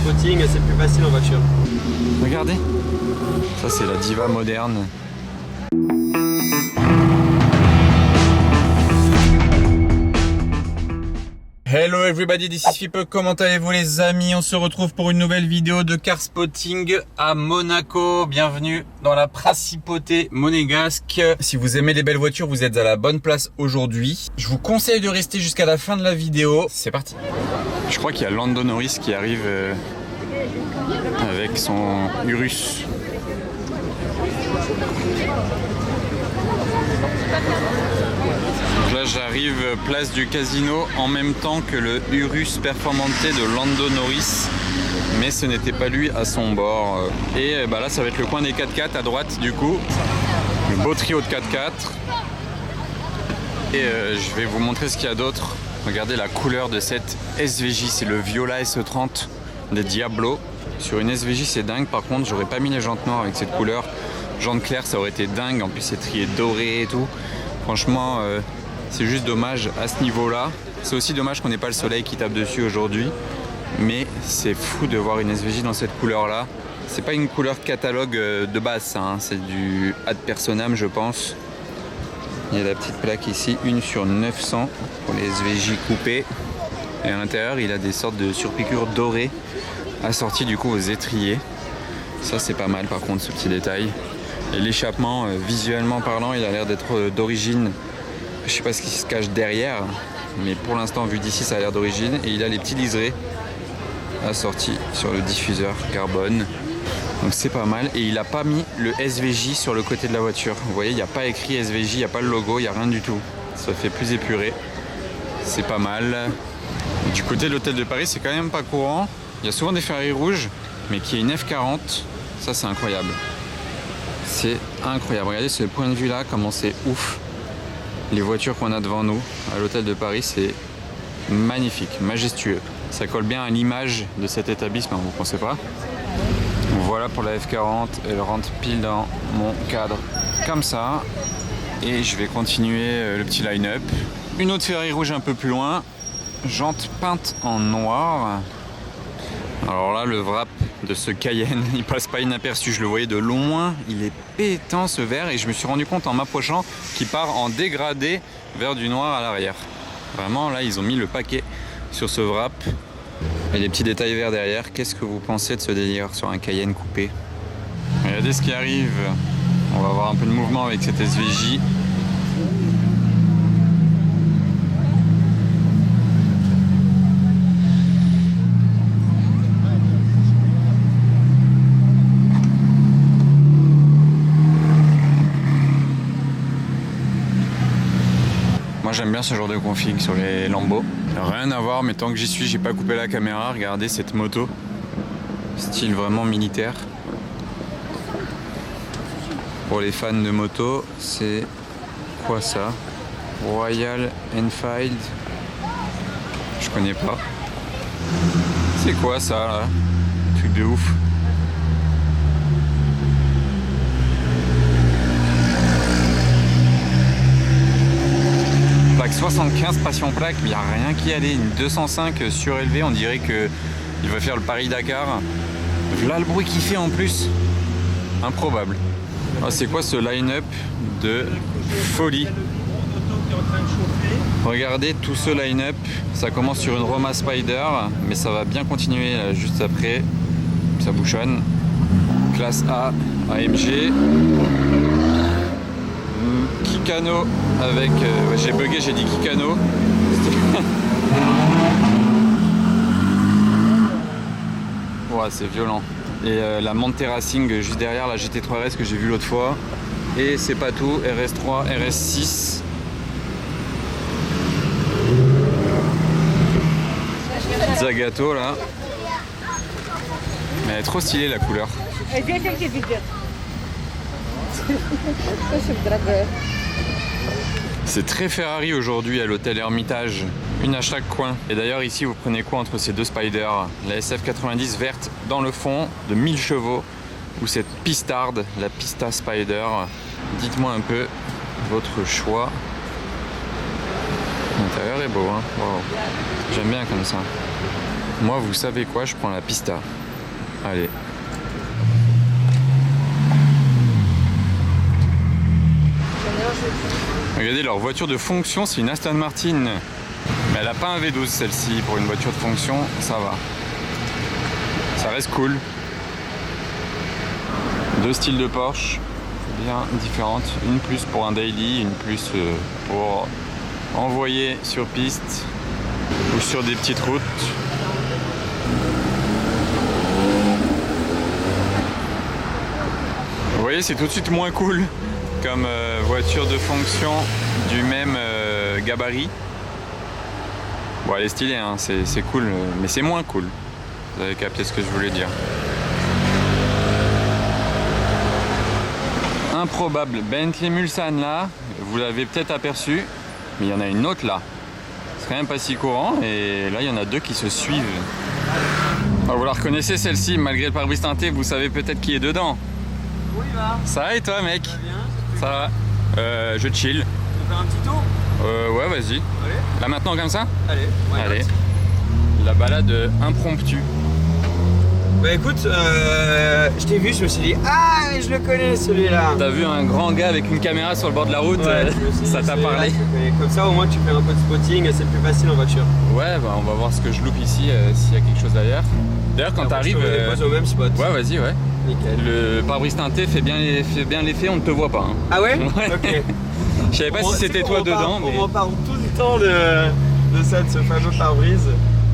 spotting, c'est plus facile en voiture. Regardez, ça c'est la diva moderne. Hello everybody, this is Fipe. Comment allez-vous les amis? On se retrouve pour une nouvelle vidéo de car spotting à Monaco. Bienvenue dans la principauté monégasque. Si vous aimez les belles voitures, vous êtes à la bonne place aujourd'hui. Je vous conseille de rester jusqu'à la fin de la vidéo. C'est parti. Je crois qu'il y a Lando Norris qui arrive avec son Urus. Donc là j'arrive place du casino en même temps que le Urus Performante de Lando Norris, mais ce n'était pas lui à son bord. Et bah là ça va être le coin des 4x4 à droite du coup, le beau trio de 4x4. Et je vais vous montrer ce qu'il y a d'autre. Regardez la couleur de cette SVJ, c'est le Viola SE30 des Diablo. Sur une SVJ c'est dingue, par contre j'aurais pas mis les jantes noires avec cette couleur. Jantes claires ça aurait été dingue, en plus c'est trié doré et tout. Franchement c'est juste dommage à ce niveau là. C'est aussi dommage qu'on n'ait pas le soleil qui tape dessus aujourd'hui. Mais c'est fou de voir une SVJ dans cette couleur là. C'est pas une couleur catalogue de base ça, hein. C'est du ad personam je pense. Il y a la petite plaque ici, 1 sur 900 pour les SVJ coupés. Et à l'intérieur il a des sortes de surpiqûres dorées assorties du coup aux étriers. Ça c'est pas mal par contre ce petit détail. Et l'échappement visuellement parlant il a l'air d'être d'origine. Je sais pas ce qui se cache derrière, mais pour l'instant vu d'ici ça a l'air d'origine. Et il a les petits liserés assortis sur le diffuseur carbone. Donc c'est pas mal. Et il a pas mis le SVJ sur le côté de la voiture. Vous voyez, il n'y a pas écrit SVJ, il n'y a pas le logo, il n'y a rien du tout. Ça fait plus épuré. C'est pas mal. Du côté de l'hôtel de Paris, c'est quand même pas courant. Il y a souvent des Ferrari rouges, mais qui est une F40, ça c'est incroyable. C'est incroyable. Regardez ce point de vue là, comment c'est ouf. Les voitures qu'on a devant nous à l'hôtel de Paris, c'est magnifique, majestueux. Ça colle bien à l'image de cet établissement, vous pensez pas? Voilà pour la F40, elle rentre pile dans mon cadre comme ça. Et je vais continuer le petit line-up. Une autre Ferrari rouge un peu plus loin, jantes peintes en noir. Alors là, le wrap de ce Cayenne, il passe pas inaperçu. Je le voyais de loin, il est pétant ce vert et je me suis rendu compte en m'approchant qu'il part en dégradé vers du noir à l'arrière. Vraiment, là, ils ont mis le paquet sur ce wrap. Et les petits détails verts derrière. Qu'est-ce que vous pensez de ce délire sur un Cayenne coupé? Regardez ce qui arrive. On va avoir un peu de mouvement avec cette SVJ. Moi j'aime bien ce genre de config sur les Lambo. Rien à voir, mais tant que j'y suis, j'ai pas coupé la caméra. Regardez cette moto, style vraiment militaire. Pour les fans de moto, c'est quoi ça? Royal Enfield. Je connais pas. C'est quoi ça là? Truc de ouf. Plaque 75 passion plaque, mais il n'y a rien qui allait. Une 205 surélevée, on dirait qu'il va faire le Paris-Dakar. Là le bruit qu'il fait en plus. Improbable. Ah, c'est quoi ce line-up de folie? Regardez tout ce line-up. Ça commence sur une Roma Spider, mais ça va bien continuer là, juste après. Ça bouchonne. Classe A, AMG. Kikano avec... j'ai bugué, j'ai dit Kikano. Ouais, c'est violent. Et la Monte Racing juste derrière, la GT3 RS que j'ai vue l'autre fois. Et c'est pas tout, RS3, RS6. Zagato là. Mais elle est trop stylée la couleur. C'est très Ferrari aujourd'hui à l'hôtel Hermitage, une à chaque coin. Et d'ailleurs ici vous prenez quoi entre ces deux Spiders? La SF90 verte dans le fond de 1000 chevaux ou cette pistarde, la Pista Spider. Dites-moi un peu votre choix. L'intérieur est beau, hein. Wow. J'aime bien comme ça. Moi, vous savez quoi, je prends la Pista. Allez. Regardez, leur voiture de fonction, c'est une Aston Martin. Mais elle a pas un V12 celle-ci. Pour une voiture de fonction, ça va. Ça reste cool. Deux styles de Porsche, bien différentes. Une plus pour un daily, une plus pour envoyer sur piste ou sur des petites routes. Vous voyez, c'est tout de suite moins cool comme voiture de fonction du même gabarit. Bon, elle est stylée, hein, c'est cool, mais c'est moins cool. Vous avez capté ce que je voulais dire. Improbable Bentley Mulsanne là, vous l'avez peut-être aperçu, mais il y en a une autre là. C'est quand même pas si courant, et là il y en a deux qui se suivent. Alors, vous la reconnaissez celle-ci, malgré le pare-brise teinté, vous savez peut-être qui est dedans. Oui, va. Ça va et toi, mec? Ça va bien? Ça va. Je chill. On fait un petit tour? Ouais, vas-y. Allez. Là maintenant comme ça? Allez. Ouais, Allez. La balade impromptue. Bah écoute, je t'ai vu, je me suis dit, ah, mais je le connais celui-là. T'as vu un grand gars avec une caméra sur le bord de la route, Ouais, je me suis dit, ça t'a parlé? Comme ça, au moins, tu fais un peu de spotting et c'est plus facile en voiture. Ouais, bah on va voir ce que je loupe ici, s'il y a quelque chose derrière. D'ailleurs, quand t'arrives. Je te dépose au même spot. Ouais, vas-y, ouais. Nickel. Le pare-brise teinté fait bien l'effet, on ne te voit pas. Hein. Ah ouais? Ouais. Ok. Je savais pas si c'était toi dedans, mais. On en parle tout le temps de ça, de ce fameux pare-brise.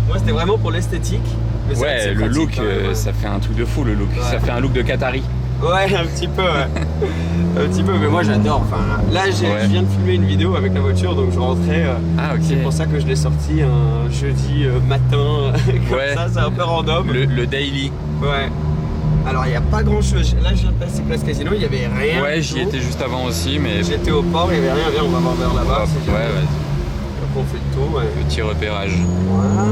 Moi, c'était vraiment pour l'esthétique. Mais ouais, c'est le pratique, look, quand même, ouais. ça fait un truc de fou le look. Ouais. Ça fait un look de Qatari. Ouais, un petit peu, ouais. Un petit peu, mais moi j'adore. Enfin, là, je viens de filmer une vidéo avec la voiture, donc je rentrais. Ah, ok. C'est pour ça que je l'ai sorti un jeudi matin, comme Ouais. ça, c'est un peu random. Le daily. Ouais. Alors, il n'y a pas grand chose. Là, je viens de passer Place Casino, il n'y avait rien. Ouais, du j'y tout. étais juste avant aussi, mais. J'étais au port, il n'y avait rien. Viens, on va voir vers là-bas. Hop, c'est ouais, bien. vas-y. Donc, on fait le tour, ouais. Petit repérage. Voilà.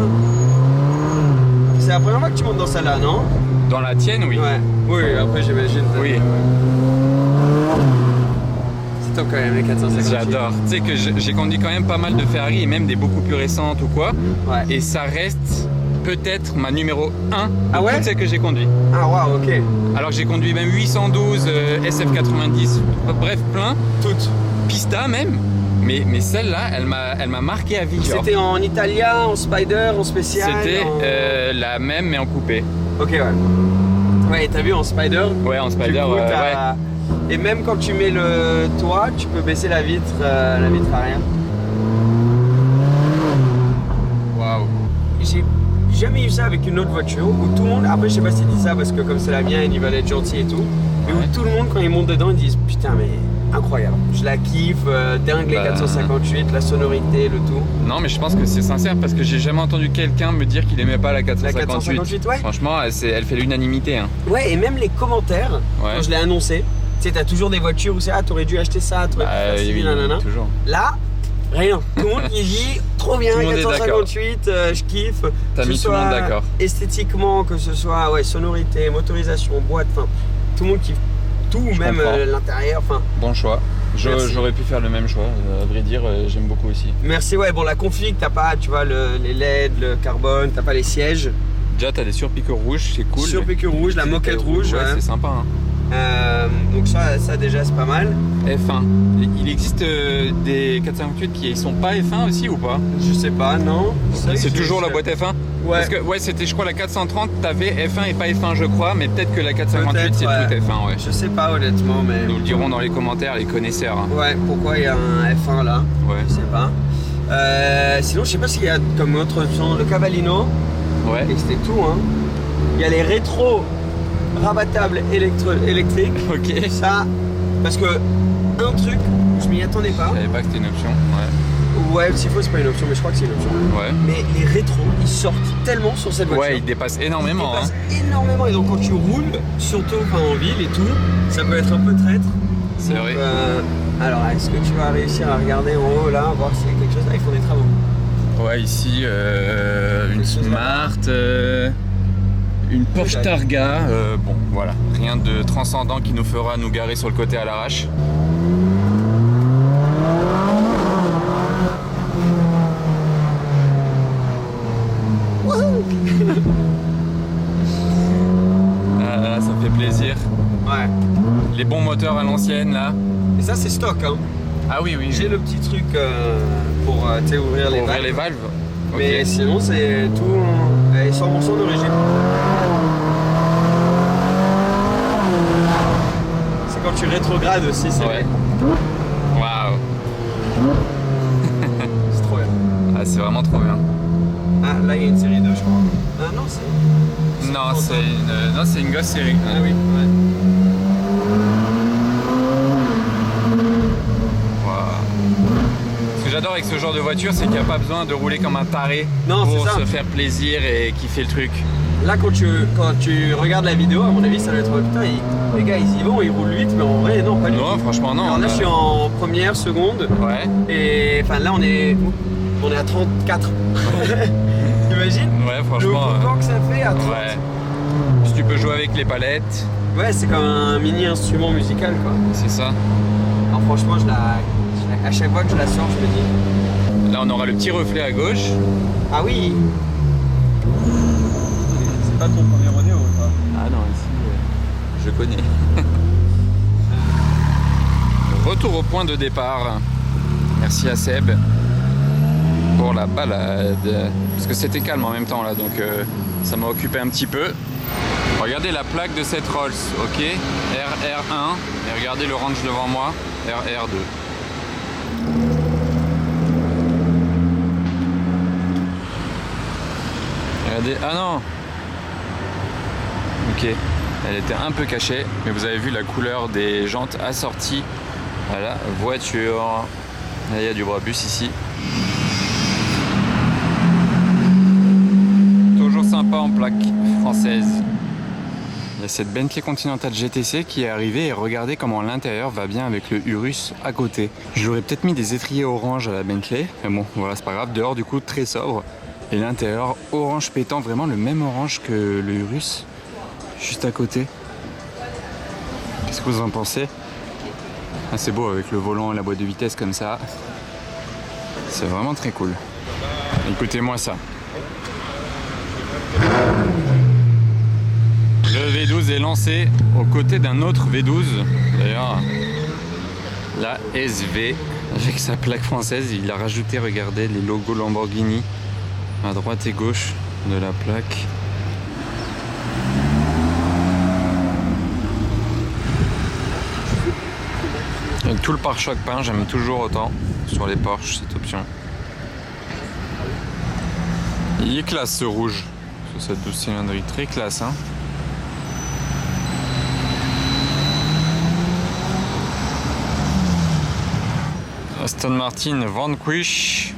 C'est la première fois que tu montes dans celle-là, non? Dans la tienne, oui. Ouais. Oui, après, j'imagine. Oui. C'est top quand même, les 450. J'adore. Tu sais que j'ai conduit quand même pas mal de Ferrari et même des beaucoup plus récentes ou quoi. Ouais. Et ça reste peut-être ma numéro 1 de Ah ouais? toutes celles que j'ai conduit. Ah, waouh, ok. Alors que j'ai conduit même 812, SF90, bref, plein. Toutes. Pista même. Mais celle-là, elle m'a marqué à vie. genre. C'était en Italia, en Spider, en spécial. C'était en... la même mais en coupé. Ok, ouais. Ouais, et t'as vu en Spider? Ouais, en Spider, du coup, ouais. Et même quand tu mets le toit, tu peux baisser la vitre arrière. Waouh. J'ai jamais eu ça avec une autre voiture où tout le monde, après je sais pas s'ils disent ça parce que comme c'est la mienne, ils veulent être gentils et tout, mais Ouais. où tout le monde quand ils montent dedans ils disent putain mais incroyable, je la kiffe, dingue les Bah. 458, la sonorité, le tout. Non, mais je pense que c'est sincère parce que j'ai jamais entendu quelqu'un me dire qu'il aimait pas la 458. 458, ouais. Franchement, elle fait l'unanimité. Hein. Ouais, et même les commentaires, Ouais. quand je l'ai annoncé, tu sais, t'as toujours des voitures où c'est ah, t'aurais dû acheter ça, t'aurais pu faire ci, oui, nanana. toujours. Là, rien. Tout le monde qui dit trop bien, Tout le monde est 458, je kiffe. T'as Que mis ce tout le monde soit d'accord. Esthétiquement, que ce soit ouais, sonorité, motorisation, boîte, enfin, tout le monde kiffe tout, Je même comprends. l'intérieur. Enfin, Bon choix. Merci. J'aurais pu faire le même choix. À vrai dire, j'aime beaucoup aussi. merci, ouais, bon, la config, t'as pas, tu vois, les LED, le carbone, t'as pas les sièges. Déjà, t'as des surpiqûres rouges, c'est cool. Sur PQ rouge, la moquette rouge, Ouais, ouais. c'est sympa. Hein. Donc ça déjà c'est pas mal. F1. Il existe des 458 qui sont pas F1 aussi ou pas? Je sais pas, non. C'est toujours la boîte F1? Ouais. Parce que ouais, c'était je crois la 430, t'avais F1 et pas F1 je crois, mais peut-être que la 458 Peut-être, c'est ouais. tout F1 ouais. Je sais pas honnêtement, mais. Nous le dirons dans les commentaires les connaisseurs. Hein. Ouais, pourquoi il y a un F1 là? Ouais. Je sais pas. Sinon, je sais pas s'il y a comme autre son, le Cavallino, Ouais. et c'était tout, hein. Il y a les rétros rabattables électriques. Ok. Ça, parce que un truc, je m'y attendais pas. Je savais pas que c'était une option. Ouais, s'il faut, c'est pas une option, mais je crois que c'est une option. Ouais. Mais les rétros, ils sortent tellement sur cette voiture. Ouais, il dépasse énormément. Il Hein. passe énormément, et donc quand tu roules, surtout enfin, en ville et tout, ça peut être un peu traître. C'est Donc, vrai. alors, est-ce que tu vas réussir à regarder en haut là, voir s'il y a quelque chose? Ah, ils font des travaux. Ouais, ici une Smart, une Porsche Ouais. Targa. Bon, voilà, rien de transcendant qui nous fera nous garer sur le côté à l'arrache. les bons moteurs à l'ancienne là. Et ça c'est stock hein. Ah oui, oui. J'ai le petit truc pour ouvrir les valves. Les valves. Mais sinon c'est tout 100% d'origine. C'est quand tu rétrogrades aussi, c'est ouais. Waouh. C'est trop bien. Ah, c'est vraiment trop bien. Ah là il y a une série 2 je crois. Ah non c'est... c'est une gosse série. Ah oui, ouais. Ce que j'adore avec ce genre de voiture, c'est qu'il n'y a pas besoin de rouler comme un taré non, pour se faire plaisir et kiffer le truc. Là quand tu regardes la vidéo, à mon avis ça doit être putain, les gars ils y vont, ils roulent vite, mais en vrai non pas du tout. Non franchement non. Alors là je suis en première, seconde. Ouais. Et enfin là on est à 34. T'imagines? Ouais franchement. Le mouvement que ça fait à 30. Ouais. Si tu peux jouer avec les palettes. Ouais c'est comme un mini instrument musical quoi. C'est ça. Alors franchement à chaque fois que je la sors je me dis. Là on aura le petit reflet à gauche. Ah oui. C'est pas ton premier rodéo quoi. Ah non ici je connais. Retour au point de départ. Merci à Seb pour la balade. Parce que c'était calme en même temps là donc ça m'a occupé un petit peu. Regardez la plaque de cette Rolls, ok, RR1, et regardez le range devant moi, RR2. Regardez, ah non. Ok, elle était un peu cachée, mais vous avez vu la couleur des jantes assorties à la voiture. Là, il y a du Brabus ici. Toujours sympa en plaque française. Il y a cette Bentley Continental GTC qui est arrivée et regardez comment l'intérieur va bien avec le Urus à côté. J'aurais peut-être mis des étriers orange à la Bentley, mais bon voilà c'est pas grave. Dehors du coup très sobre et l'intérieur orange pétant, vraiment le même orange que le Urus juste à côté. Qu'est-ce que vous en pensez? Ah, c'est beau avec le volant et la boîte de vitesse comme ça. C'est vraiment très cool. Écoutez-moi ça. Le V12 est lancé aux côtés d'un autre V12. D'ailleurs, la SV, avec sa plaque française, il a rajouté, regardez, les logos Lamborghini à droite et gauche de la plaque. Avec tout le pare-choc peint, j'aime toujours autant sur les Porsche cette option. Il est classe ce rouge sur cette 12 cylindrique, très classe hein. Aston Martin Vanquish.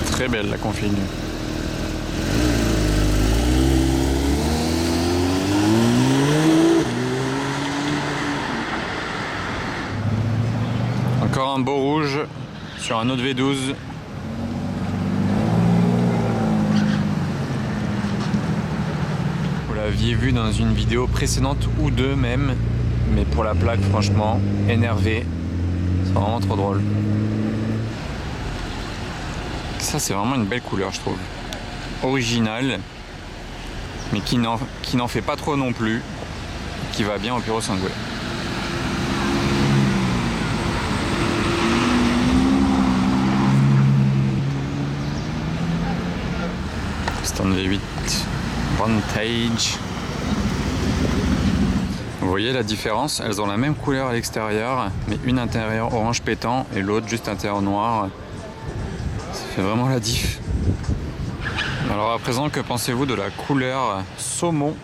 Très belle la config. Encore un beau rouge sur un autre V12. Vous l'aviez vu dans une vidéo précédente ou deux même, mais pour la plaque franchement énervé, c'est vraiment trop drôle. Ça c'est vraiment une belle couleur je trouve, originale, mais qui n'en fait pas trop non plus, qui va bien au Puro Sangue. Stand V8 Vantage. Vous voyez la différence? Elles ont la même couleur à l'extérieur, mais une intérieur orange pétant et l'autre juste intérieur noir. Ça fait vraiment la diff. Alors à présent, que pensez-vous de la couleur saumon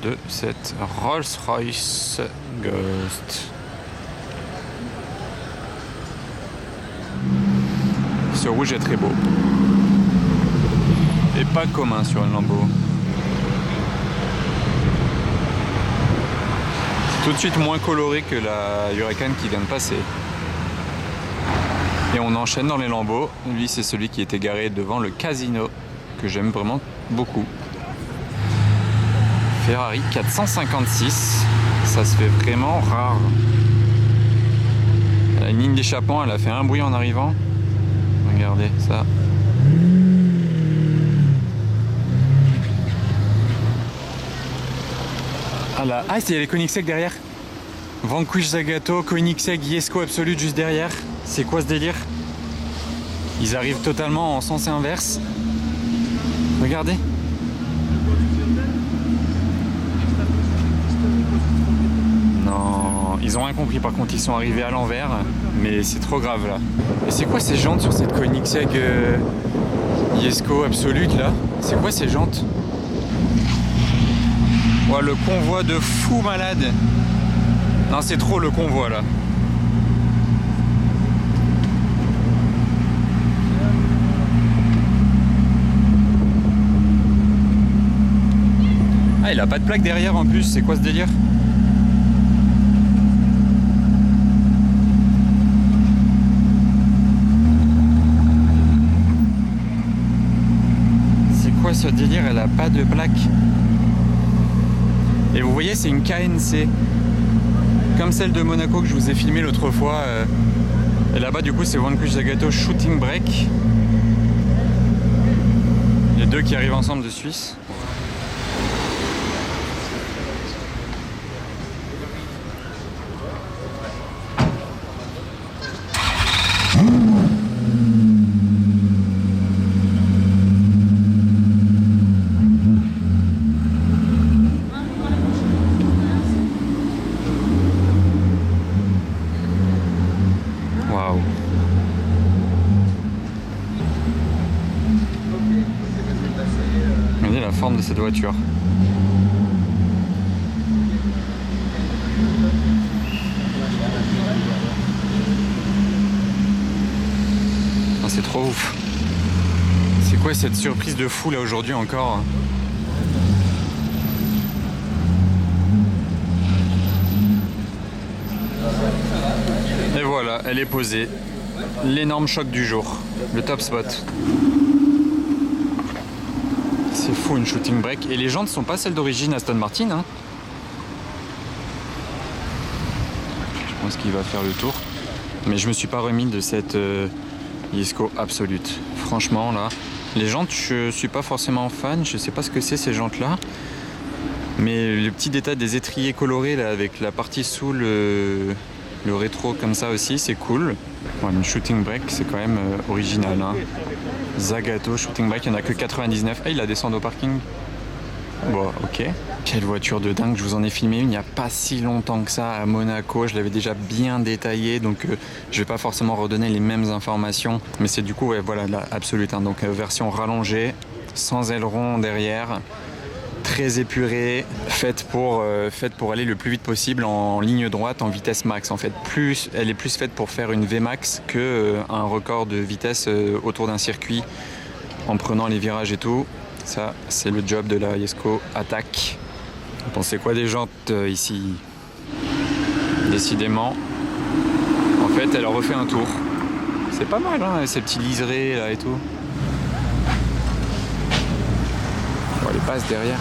de cette Rolls-Royce Ghost? Ce rouge est très beau. Et pas commun sur une Lambo. C'est tout de suite moins coloré que la Huracan qui vient de passer. Et on enchaîne dans les Lambeaux. Lui c'est celui qui était garé devant le Casino, que j'aime vraiment beaucoup. Ferrari 456, ça se fait vraiment rare. La ligne d'échappement, elle a fait un bruit en arrivant. Regardez ça. Ah, c'est les Koenigsegg derrière. Vanquish Zagato, Koenigsegg, Jesko Absolute juste derrière. C'est quoi ce délire? Ils arrivent totalement en sens inverse. Regardez. Non, ils ont rien compris par contre, ils sont arrivés à l'envers. Mais c'est trop grave là. Et c'est quoi ces jantes sur cette Koenigsegg Jesko Absolute là? C'est quoi ces jantes? Ouais, le convoi de fou malade. Non, c'est trop le convoi là. Ah, il a pas de plaque derrière en plus, c'est quoi ce délire? C'est quoi ce délire? Elle a pas de plaque. Et vous voyez, c'est une KNC. Comme celle de Monaco que je vous ai filmé l'autre fois. Et là-bas, du coup, c'est Vanquish Zagato Shooting Brake. Les deux qui arrivent ensemble de Suisse. Waouh. Regardez la forme de cette voiture. Ah, c'est trop ouf. C'est quoi cette surprise de fou là aujourd'hui encore? Et voilà, elle est posée. L'énorme choc du jour, le top spot. C'est fou une shooting brake. Et les jantes ne sont pas celles d'origine Aston Martin. Hein. Je pense qu'il va faire le tour. Mais je me suis pas remis de cette Jesko Absolute. Franchement là, les jantes, je suis pas forcément fan. Je sais pas ce que c'est ces jantes là. Mais le petit détail des étriers colorés là, avec la partie sous le rétro comme ça aussi, c'est cool. Ouais, une shooting brake, c'est quand même original. Hein. Zagato shooting brake, il n'y en a que 99. Ah, il la descend au parking. Bon, ok. Quelle voiture de dingue, je vous en ai filmé une il n'y a pas si longtemps que ça à Monaco. Je l'avais déjà bien détaillé, donc je vais pas forcément redonner les mêmes informations. Mais c'est du coup, ouais, voilà, la Absolute. Hein. Donc version rallongée, sans aileron derrière. Très épurée, faite pour aller le plus vite possible en ligne droite, en vitesse max. En fait, elle est plus faite pour faire une VMAX que un record de vitesse autour d'un circuit en prenant les virages et tout. Ça, c'est le job de la Jesko Attack. Vous pensez quoi des jantes ici? Décidément, en fait, elle a refait un tour. C'est pas mal, hein, ces petits liserés là et tout. On les passe derrière.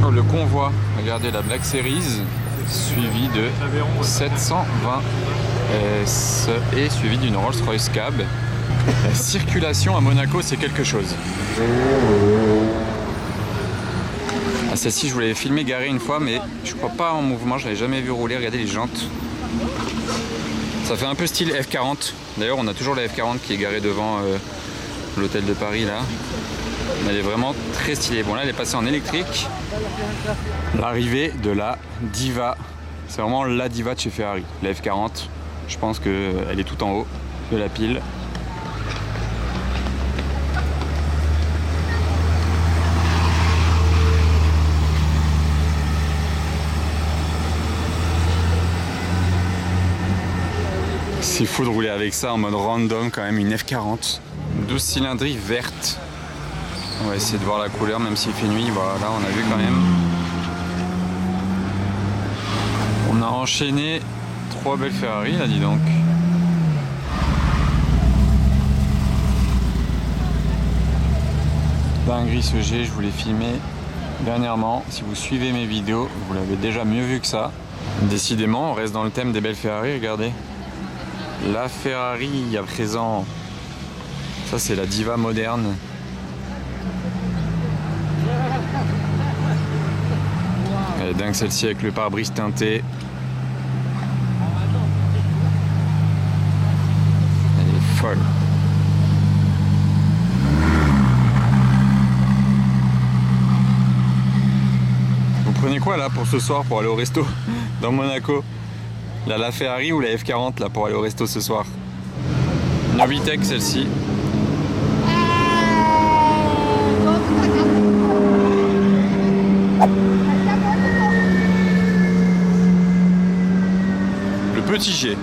Oh, le convoi, regardez la Black Series, suivi de 720 S et suivi d'une Rolls-Royce Cab. La circulation à Monaco, c'est quelque chose. Ah, celle-ci, je vous l'avais filmé garée une fois, mais je crois pas en mouvement, je l'avais jamais vu rouler. Regardez les jantes. Ça fait un peu style F40. D'ailleurs, on a toujours la F40 qui est garée devant l'hôtel de Paris là. Elle est vraiment très stylée. Bon, là, elle est passée en électrique. L'arrivée de la Diva. C'est vraiment la Diva de chez Ferrari. La F40, je pense qu'elle est tout en haut de la pile. C'est fou de rouler avec ça en mode random quand même, une F40. 12 cylindries verte. On va essayer de voir la couleur même s'il fait nuit. Voilà, on a vu quand même. On a enchaîné 3 belles Ferrari là, dis donc. Dinguerie ce G, je voulais filmer. dernièrement. Si vous suivez mes vidéos, vous l'avez déjà mieux vu que ça. Décidément, on reste dans le thème des belles Ferrari, regardez. La Ferrari à présent. Ça, c'est la diva moderne. Elle est dingue celle-ci avec le pare-brise teinté. Elle est folle. Vous prenez quoi là pour ce soir pour aller au resto dans Monaco? La Ferrari ou la F40 là pour aller au resto ce soir? Novitec celle-ci. Le petit G.